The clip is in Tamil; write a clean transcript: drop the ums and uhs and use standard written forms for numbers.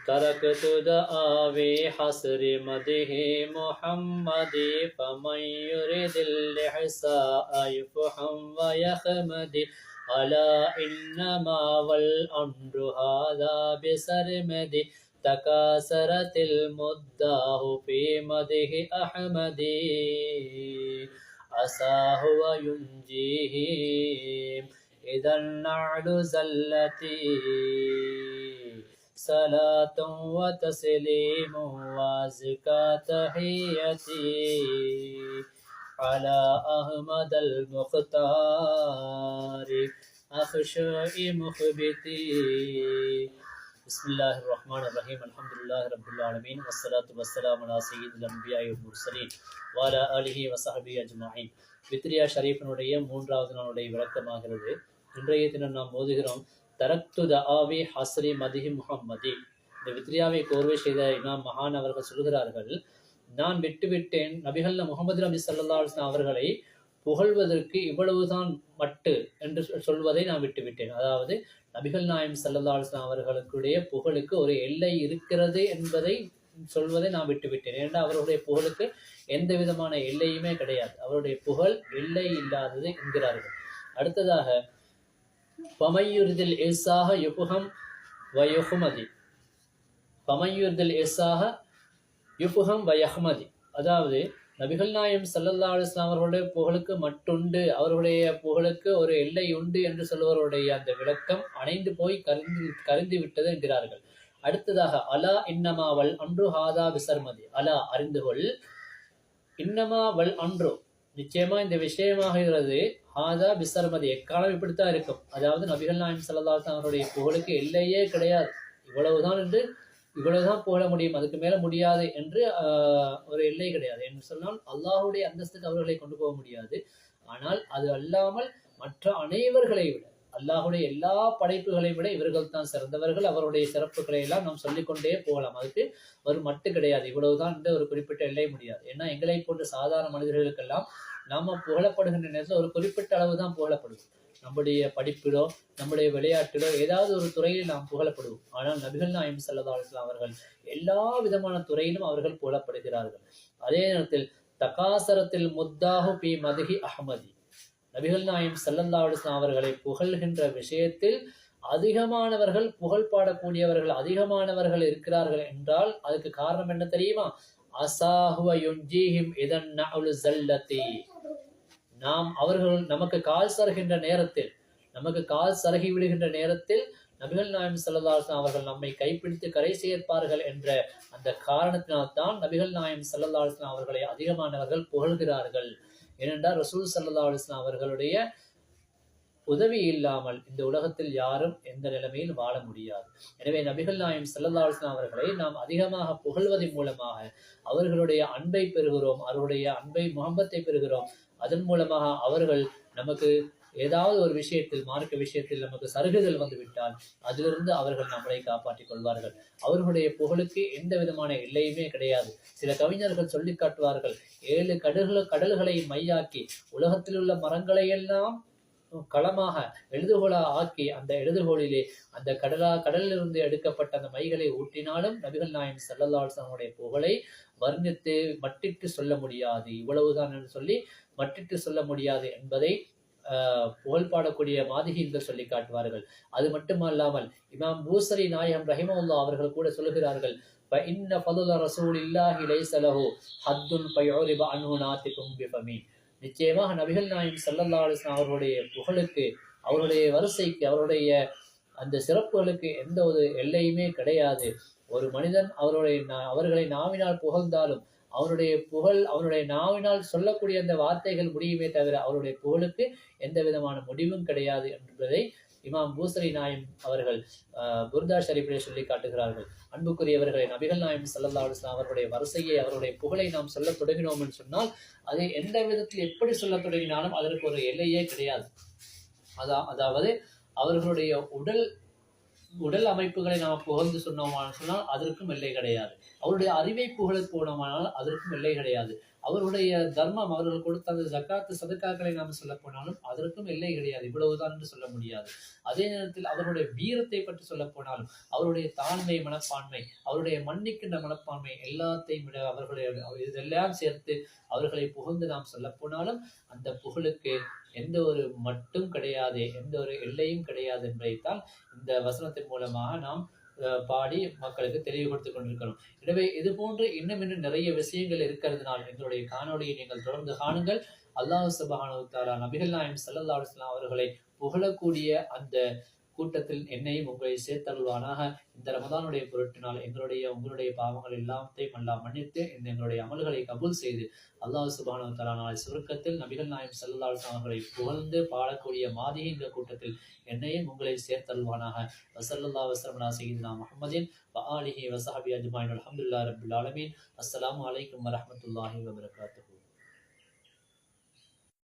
تركت دعاوي حسر مده محمد فمن يرد الإحساء يفهم ويخمد ألا إنما والأمر هذا بسرمد تكاثرت المداه في مده أحمد عساه وينجيه إذا النعل زلتي صلاة وتسليم وزكاة تحيتي على أحمد المختار أخشع مخبتي. بسم الله الرحمن الرحيم. الحمد لله رب العالمين والصلاة والسلام على سيد الأنبياء والمرسلين وعلى آله وصحبه أجمعين. வித்ரியா ஷரீஃபினுடைய 3வது நாளுடைய விளக்கமாகிறது. இன்றைய தினம் நாம் ஓதுகிறோம் தரக்து தஆவி ஹஸ்ரி மதிஹி முஹம்மதி. இந்த வித்ரியாவை கோர்வை செய்த இமாம் மகான் அவர்கள் சொல்கிறார்கள், நான் விட்டுவிட்டேன் நபிகள் முகமது நபி ஸல்லல்லாஹு அலைஹி வஸல்லம் அவர்களை புகழ்வதற்கு இவ்வளவுதான் மட்டு என்று சொல்வதை நான் விட்டுவிட்டேன். அதாவது நபிகள் நாயகம் ஸல்லல்லாஹு அலைஹி வஸல்லம் அவர்களுடைய புகழுக்கு ஒரு எல்லை இருக்கிறது என்பதை சொல்வதை நான் விட்டுவிட்டேன். ஏனென்றால் அவருடைய புகழுக்கு எந்த விதமான எல்லையுமே கிடையாது. அவருடைய புகழ் எல்லை இல்லாதது என்கிறார்கள். அடுத்ததாக பமையுர்தில் இசாஹ யுஃபஹம் வயுஹ்மதி. பமையுர்தில் இசாஹ யுஃபஹம் வயஹ்மதி. அதாவது நபிகள் நாயகம் ஸல்லல்லாஹு அலைஹி வஸல்லம் அவர்களுடைய புகழுக்கு மட்டுண்டு, அவருடைய புகழுக்கு ஒரு எல்லை உண்டு என்று சொல்வருடைய அந்த விளக்கம் அணைந்து போய் கருந்து விட்டது என்கிறார்கள். அடுத்ததாக அலா இன்னமா வல் அன்று ஹாதா பிசர்மதி. அலா அறிந்துகொள், இன்னமா வல் அன்று நிச்சயமா இந்த விஷயமாகிறது, ஹாதா பிசர்மதி எக்காலம் இப்படித்தான் இருக்கும். அதாவது நபிகள் நாயகம் ஸல்லல்லாஹு அலைஹி வஸல்லம் அவருடைய புகழுக்கு எல்லையே கிடையாது. இவ்வளவுதான் என்று இவ்வளவுதான் புகழ முடியும், அதுக்கு மேல முடியாது என்று ஒரு எல்லை கிடையாது. என்று சொன்னால் அல்லாஹுடைய அந்தஸ்துக்கு அவர்களை கொண்டு போக முடியாது. ஆனால் அது அல்லாமல் மற்ற அனைவர்களை விட, அல்லாஹுடைய எல்லா படைப்புகளை விட இவர்கள் தான் சிறந்தவர்கள். அவருடைய சிறப்புகளை எல்லாம் நாம் சொல்லிக்கொண்டே போகலாம். அதுக்கு ஒரு மட்டு கிடையாது, இவ்வளவுதான் என்று ஒரு குறிப்பிட்ட எல்லை முடியாது. ஏன்னா எங்களை போன்ற சாதாரண மனிதர்களுக்கெல்லாம் நாம புகழப்படுகின்ற நேரத்தில் ஒரு குறிப்பிட்ட அளவு தான் புகழப்படுவோம். நம்முடைய படிப்பிலோ நம்முடைய விளையாட்டிலோ ஏதாவது ஒரு துறையில் நாம் புகழப்படுவோம். ஆனால் நபிகள் நாயகம் ஸல்லல்லாஹு அலைஹி வஸல்லம் அவர்கள் எல்லா விதமான துறையிலும் அவர்கள் புகழப்படுகிறார்கள். அதே நேரத்தில் தகாசரத்தில் முத்தாஹு பி மதிஹி அஹ்மதி. நபிகள் நாயகம் ஸல்லல்லாஹு அலைஹி வஸல்லம் அவர்களை புகழ்கின்ற விஷயத்தில் அதிகமானவர்கள், புகழ் பாடக்கூடியவர்கள் அதிகமானவர்கள் இருக்கிறார்கள் என்றால் அதுக்கு காரணம் என்ன தெரியுமா? அசாஹுவ யுன்ஜீஹிம் இதன் நஅலு ஸல்லதி. நாம் அவர்கள் நமக்கு கால் சருகின்ற நேரத்தில், நமக்கு கால் சருகி விடுகின்ற நேரத்தில் நபிகள் நாயகம் ஸல்லல்லாஹு அலைஹி வஸல்லம் அவர்கள் நம்மை கைப்பிடித்து கரை சேர்ப்பார்கள் என்ற அந்த காரணத்தினால்தான் நபிகள் நாயகம் ஸல்லல்லாஹு அலைஹி வஸல்லம் அவர்களை அதிகமானவர்கள் புகழ்கிறார்கள். ஏனென்றால் ரசூல் ஸல்லல்லாஹு அலைஹி வஸல்லம் அவர்களுடைய உதவி இல்லாமல் இந்த உலகத்தில் யாரும் எந்த நிலைமையில் வாழ முடியாது. எனவே நபிகள் நாயகம் ஸல்லல்லாஹு அலைஹி வஸல்லம் அவர்களை நாம் அதிகமாக புகழ்வதன் மூலமாக அவர்களுடைய அன்பை பெறுகிறோம், அவருடைய அன்பை முகப்பத்தை பெறுகிறோம். அதன் மூலமாக அவர்கள் நமக்கு ஏதாவது ஒரு விஷயத்தில், மார்க்க விஷயத்தில் நமக்கு சருகுதல் வந்துவிட்டால் அதிலிருந்து அவர்கள் நம்மளை காப்பாற்றிக் கொள்வார்கள். அவர்களுடைய புகழுக்கு எந்த விதமான எல்லையுமே கிடையாது. சில கவிஞர்கள் சொல்லி காட்டுவார்கள், 7 கடல்களை மையாக்கி உலகத்தில் உள்ள மரங்களை எல்லாம் களமாக எழுதுகோளா ஆக்கி அந்த எழுதுகோளிலே அந்த கடலிலிருந்து எடுக்கப்பட்ட அந்த மைகளை ஊட்டினாலும் நபிகள் நாயகம் ஸல்லல்லாஹு அலைஹி வஸல்லம் புகழை வர்ணித்து மட்டிட்டு சொல்ல முடியாது. இவ்வளவுதான் என்று சொல்லி மட்டிட்டு சொல்ல முடியாது என்பதை புகழ் பாடக்கூடிய மாதிகீன்கள் சொல்லி காட்டுவார்கள். அது மட்டுமல்லாமல் இமாம் பூசரி நாயகம் ரஹிமஹுல்லாஹ் அவர்கள் கூட சொல்லுகிறார்கள், فَإِنَّ فَضْلَ رَسُولِ اللَّهِ لَيْسَ لَهُ حَدٌّ فَيُعْرِبُ عَنْهُ نَاطِقٌ بِفَمِهِ. நிச்சயமாக நபிகள் நாயகம் ஸல்லல்லாஹு அலைஹி வஸல்லம் அவர்களுடைய புகழுக்கு, அவருடைய வரிசைக்கு, அவருடைய அந்த சிறப்புகளுக்கு எந்த ஒரு எல்லையுமே கிடையாது. ஒரு மனிதன் அவர்களை நாவினால் புகழ்ந்தாலும் அவருடைய புகழ் அவருடைய நாவினால் சொல்லக்கூடிய அந்த வார்த்தைகள் முடியுமே தவிர அவருடைய புகழுக்கு எந்த விதமான முடிவும் கிடையாது என்பதை இமாம் பூசரி நாயம் அவர்கள் புர்தா ஷரீஃபிலே சொல்லி காட்டுகிறார்கள். அன்புக்குரியவர்களை, நபிகள் நாயகம் ஸல்லல்லாஹு அலைஹி வஸல்லம் அவருடைய வரிசையை, அவருடைய புகழை நாம் சொல்ல தொடங்கினோம் என்று சொன்னால் அதை எந்த விதத்தில் எப்படி சொல்ல தொடங்கினாலும் அதற்கு ஒரு எல்லையே கிடையாது. அதாவது அவர்களுடைய உடல் அமைப்புகளை நாம் புகழ்ந்து சொன்னோமானால் அதற்கும் எல்லை கிடையாது. அவருடைய அறிவை புகழ போனோமானால் அதற்கும் எல்லை கிடையாது. அவருடைய தர்மம், அவர்கள் கொடுத்த அந்த ஜக்காத்து சதக்காக்களை நாம் சொல்ல போனாலும் அதற்கும் எல்லை கிடையாது, இவ்வளவுதான் என்று சொல்ல முடியாது. அதே நேரத்தில் அவருடைய வீரத்தை பற்றி சொல்ல போனாலும் அவருடைய தாழ்மை மனப்பான்மை, அவருடைய மன்னிக்கின்ற மனப்பான்மை, எல்லாத்தையும் விட அவர்களுடைய இதெல்லாம் சேர்த்து அவர்களை புகழ்ந்து நாம் சொல்ல போனாலும் அந்த புகழுக்கு எந்த ஒரு மட்டும் கிடையாது, எந்த ஒரு எல்லையும் கிடையாது என்பதைத்தான் இந்த வசனத்தின் மூலமாக நாம் பாடி மக்களுக்கு தெளிவுபடுத்திக் கொண்டிருக்கிறோம். எனவே இது போன்று இன்னும் நிறைய விஷயங்கள் இருக்கிறதுனால் எங்களுடைய காணொலியை நீங்கள் தொடர்ந்து காணுங்கள். அல்லாஹ் சுப்ஹானஹு வ தஆலா நபிகள் நாயகம் ஸல்லல்லாஹு அலைஹி வஸல்லம் அவர்களை புகழக்கூடிய அந்த கூட்டத்தில் என்னையும் உங்களை சேர்த்தருள்வானாக. இந்த ரமதானுடைய பொருட்டினால் உங்களுடைய பாவங்கள் எல்லாத்தையும் அல்லாஹ் மன்னித்து எங்களுடைய அமல்களை கபூல் செய்து அல்லாஹ் சுப்ஹானஹு வ தஆலா நாளை சுருக்கத்தில் நபிகள் நாயகம் ஸல்லல்லாஹு அலைஹி வஸல்லம் அவர்களை புகழ்ந்து பாடக்கூடிய மாதிஹின்ற கூட்டத்தில் என்னையும் உங்களை சேர்த்தருள்வானாக. வஸல்லல்லாஹு வஸல்லம் அலா சய்யிதினா முஹம்மதின் வ ஆலிஹி வ ஸஹ்பிஹி அஜ்மஈன். அல்ஹம்துலில்லாஹி ரப்பில் ஆலமீன். அஸ்ஸலாமு அலைக்கும் வ ரஹ்மத்துல்லாஹி வ பரகாத்துஹு.